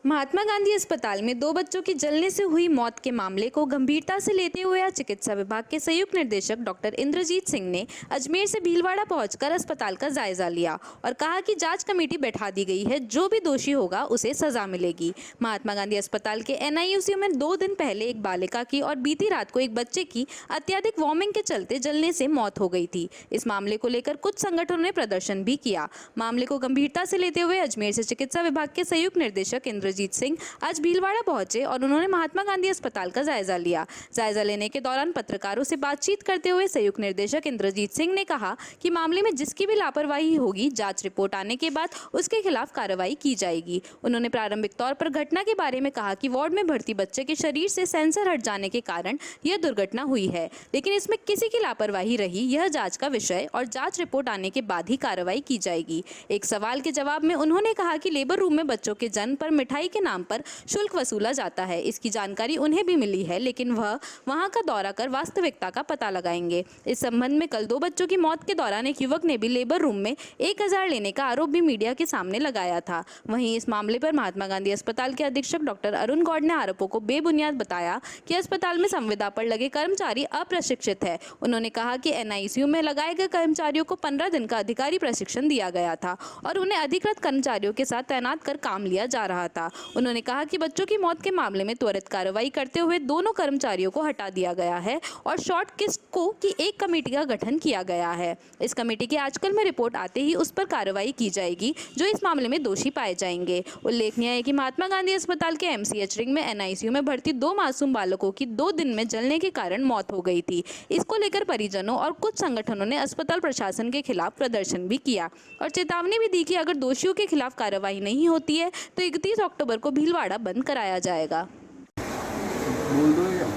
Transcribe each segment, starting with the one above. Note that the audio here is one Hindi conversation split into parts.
महात्मा गांधी अस्पताल में 2 बच्चों की जलने से हुई मौत के मामले को गंभीरता से लेते हुए आज चिकित्सा विभाग के संयुक्त निर्देशक डॉक्टर इंद्रजीत सिंह ने अजमेर से भीलवाड़ा पहुंचकर अस्पताल का जायजा लिया और कहा कि जांच कमेटी बैठा दी गई है, जो भी दोषी होगा उसे सजा मिलेगी। महात्मा गांधी अस्पताल के एनआईसीयू में 2 दिन पहले एक बालिका की और बीती रात को एक बच्चे की अत्यधिक वार्मिंग के चलते जलने से मौत हो गई थी। इस मामले को लेकर कुछ संगठनों ने प्रदर्शन भी किया। मामले को गंभीरता से लेते हुए अजमेर से चिकित्सा विभाग के संयुक्त निर्देशक इंद्रजीत सिंह आज भीलवाड़ा पहुंचे और उन्होंने महात्मा गांधी अस्पताल का जायजा लिया। जायजा लेने के दौरान पत्रकारों से बातचीत करते हुए संयुक्त निर्देशक इंद्रजीत सिंह ने कहा कि मामले में जिसकी भी लापरवाही होगी, जांच रिपोर्ट आने के बाद उसके खिलाफ कार्रवाई की जाएगी। उन्होंने प्रारंभिक तौर पर घटना के बारे में कहा कि वार्ड में भर्ती बच्चे के शरीर से सेंसर हट जाने के कारण यह दुर्घटना हुई है, लेकिन इसमें किसी की लापरवाही रही, यह जांच का विषय और जांच रिपोर्ट आने के बाद ही कार्रवाई की जाएगी। एक सवाल के जवाब में उन्होंने कहा कि लेबर रूम में बच्चों के जन्म पर मिठाई के नाम पर शुल्क वसूला जाता है। इसकी जानकारी उन्हें भी मिली है, लेकिन वह वहां का दौरा कर वास्तविकता का पता लगाएंगे। इस संबंध में कल 2 बच्चों की मौत के दौरान एक युवक ने भी लेबर रूम में 1000 लेने का आरोप भी मीडिया के सामने लगाया था। वहीं इस मामले पर महात्मा गांधी अस्पताल के अधीक्षक डॉक्टर अरुण गौड़ ने आरोपों को बेबुनियाद बताया कि अस्पताल में संविदा पर लगे कर्मचारी अप्रशिक्षित है। उन्होंने कहा कि एनआईसीयू में लगाए गए कर्मचारियों को 15 दिन का अधिकारी प्रशिक्षण दिया गया था और उन्हें अधिकृत कर्मचारियों के साथ तैनात कर काम लिया जा रहा था। उन्होंने कहा कि बच्चों की मौत के मामले में त्वरित कार्रवाई करते हुए दोनों कर्मचारियों को हटा दिया गया है और शॉर्ट किस्ट को की एक कमेटी का गठन किया गया है। इस कमेटी के आजकल में रिपोर्ट आते ही उस पर कार्रवाई की जाएगी जो इस मामले में दोषी पाए जाएंगे। उल्लेखनीय है कि महात्मा गांधी अस्पताल के एमसीएच रिंग में एनआईसीयू में भर्ती 2 मासूम बालकों की 2 दिन में जलने के कारण मौत हो गई थी। इसको लेकर परिजनों और कुछ संगठनों ने अस्पताल प्रशासन के खिलाफ प्रदर्शन भी किया और चेतावनी भी दी कि अगर दोषियों के खिलाफ कार्रवाई नहीं होती है तो 31 अक्टूबर को भीलवाड़ा बंद कराया जाएगा।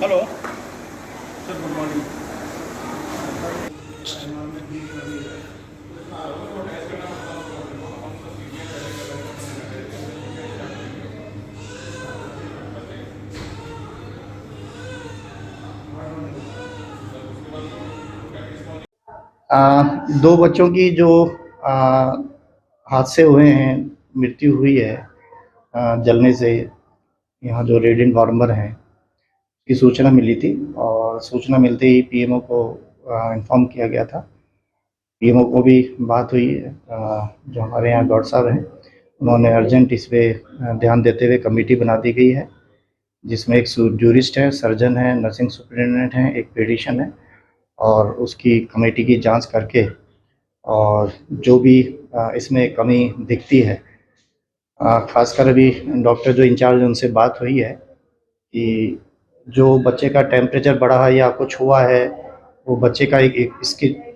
Hello sir, good morning. दो बच्चों की जो हादसे हुए हैं, मृत्यु हुई है जलने से, यहाँ जो रेडिएंट वार्मर हैं, की सूचना मिली थी और सूचना मिलते ही पीएमओ को इन्फॉर्म किया गया था। पीएमओ को भी बात हुई है, जो हमारे यहाँ गौड़ साहब हैं, उन्होंने अर्जेंट इस पर ध्यान देते हुए कमेटी बना दी गई है, जिसमें एक जूरिस्ट है, सर्जन है, नर्सिंग सुपरिटेंडेंट है, एक पेडिशन है और उसकी कमेटी की जांच करके और जो भी इसमें कमी दिखती है, खासकर अभी डॉक्टर जो इंचार्ज उनसे बात हुई है कि जो बच्चे का टेम्परेचर बढ़ा है या कुछ हुआ है, वो बच्चे का एक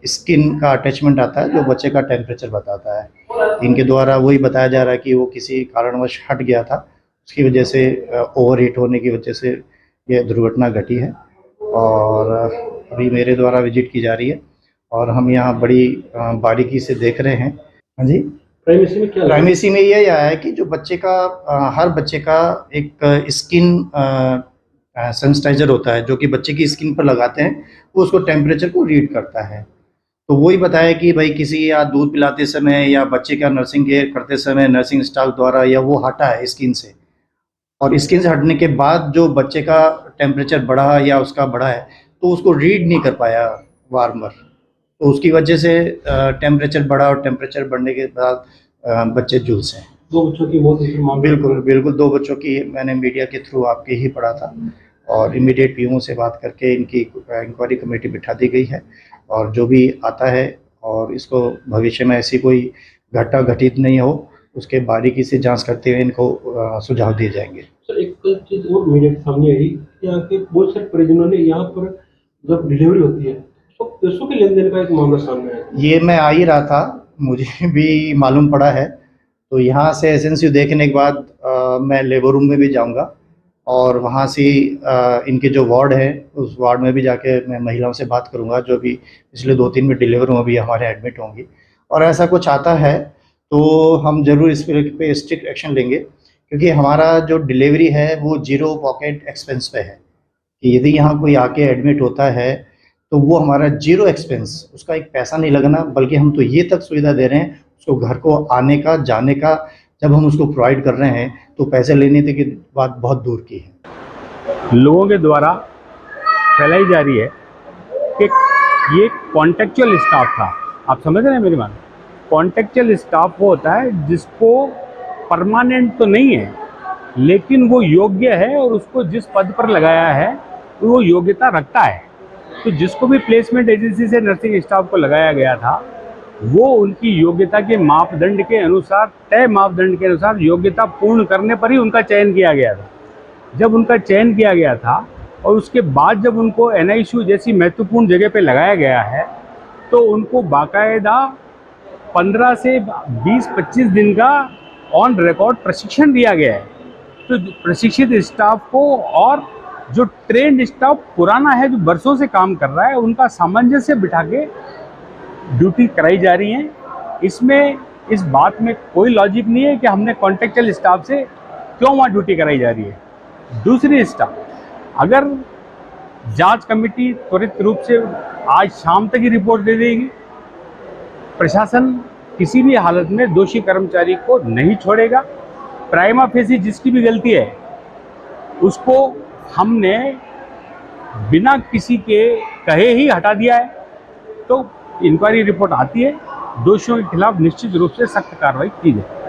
स्किन का अटैचमेंट आता है जो बच्चे का टेम्परेचर बताता है। इनके द्वारा वही बताया जा रहा है कि वो किसी कारणवश हट गया था, उसकी वजह से ओवर हीट होने की वजह से ये दुर्घटना घटी है और अभी मेरे द्वारा विजिट की जा रही है और हम यहाँ बड़ी बारीकी से देख रहे हैं। हाँ जी, प्राइमेसी में ये आया है कि जो बच्चे का हर बच्चे का एक स्किन सेंसिटाइजर होता है जो कि बच्चे की स्किन पर लगाते हैं, वो उसको टेम्परेचर को रीड करता है। तो वही बताया कि भाई किसी या दूध पिलाते समय या बच्चे का नर्सिंग केयर करते समय नर्सिंग स्टाफ द्वारा या वो हटा है स्किन से, और स्किन से हटने के बाद जो बच्चे का टेम्परेचर बढ़ा या उसका बढ़ा है तो उसको रीड नहीं कर पाया वार्मर, तो उसकी वजह से टेम्परेचर बढ़ा और टेम्परेचर बढ़ने के बाद बच्चे झुलसे हैं। 2 बच्चों की मौत? बिल्कुल 2 बच्चों की मैंने मीडिया के थ्रू आपके ही पढ़ा था और इमीडिएट पीओ से बात करके इनकी इंक्वायरी कमेटी बिठा दी गई है और जो भी आता है और इसको भविष्य में ऐसी कोई घटना घटित नहीं हो, उसके बारीकी से जांच करते हुए इनको सुझाव दिए जाएंगे। सर, एक चीज़ और मीडिया के सामने आई कि यहाँ के बहुत सारे परिजनों ने यहाँ पर जब डिलीवरी होती है तो पैसों के लेन देन का एक मामला सामने आया। ये मैं आ ही रहा था, मुझे भी मालूम पड़ा है, तो यहाँ से एसएनसीयू देखने के बाद मैं लेबर रूम में भी जाऊँगा और वहाँ से इनके जो वार्ड है उस वार्ड में भी जाके मैं महिलाओं से बात करूँगा जो भी पिछले 2-3 में डिलीवर हुआ भी हमारे एडमिट होंगी, और ऐसा कुछ आता है तो हम ज़रूर इस पे स्ट्रिक्ट एक्शन लेंगे, क्योंकि हमारा जो डिलीवरी है वो 0 पॉकेट एक्सपेंस पे है कि यदि यहाँ कोई आके एडमिट होता है तो वो हमारा 0 एक्सपेंस, उसका एक पैसा नहीं लगना, बल्कि हम तो ये तक सुविधा दे रहे हैं उसको घर को आने का, जाने का, जब हम उसको प्रोवाइड कर रहे हैं तो पैसे लेने तक की बात बहुत दूर की है। लोगों के द्वारा फैलाई जा रही है कि ये कॉन्टेक्चुअल स्टाफ था। आप समझ रहे हैं मेरी बात? कॉन्टेक्चुअल स्टाफ वो होता है जिसको परमानेंट तो नहीं है लेकिन वो योग्य है और उसको जिस पद पर लगाया है वो योग्यता रखता है। तो जिसको भी प्लेसमेंट एजेंसी से नर्सिंग स्टाफ को लगाया गया था वो उनकी योग्यता के मापदंड के अनुसार, तय मापदंड के अनुसार योग्यता पूर्ण करने पर ही उनका चयन किया गया था। जब उनका चयन किया गया था और उसके बाद जब उनको NICU जैसी महत्वपूर्ण जगह पे लगाया गया है तो उनको बाकायदा 15 से 20-25 दिन का ऑन रिकॉर्ड प्रशिक्षण दिया गया है। तो प्रशिक्षित स्टाफ को और जो ट्रेंड स्टाफ पुराना है जो बरसों से काम कर रहा है उनका सामंजस्य बिठा के ड्यूटी कराई जा रही है। इसमें इस बात में कोई लॉजिक नहीं है कि हमने कॉन्ट्रेक्चुअल स्टाफ से क्यों वहाँ ड्यूटी कराई जा रही है। दूसरी स्टाफ, अगर जांच कमेटी त्वरित रूप से आज शाम तक ही रिपोर्ट दे देगी, प्रशासन किसी भी हालत में दोषी कर्मचारी को नहीं छोड़ेगा। प्राइमा फेसी जिसकी भी गलती है उसको हमने बिना किसी के कहे ही हटा दिया है। तो इंक्वायरी रिपोर्ट आती है, दोषियों के खिलाफ निश्चित रूप से सख्त कार्रवाई की जाए।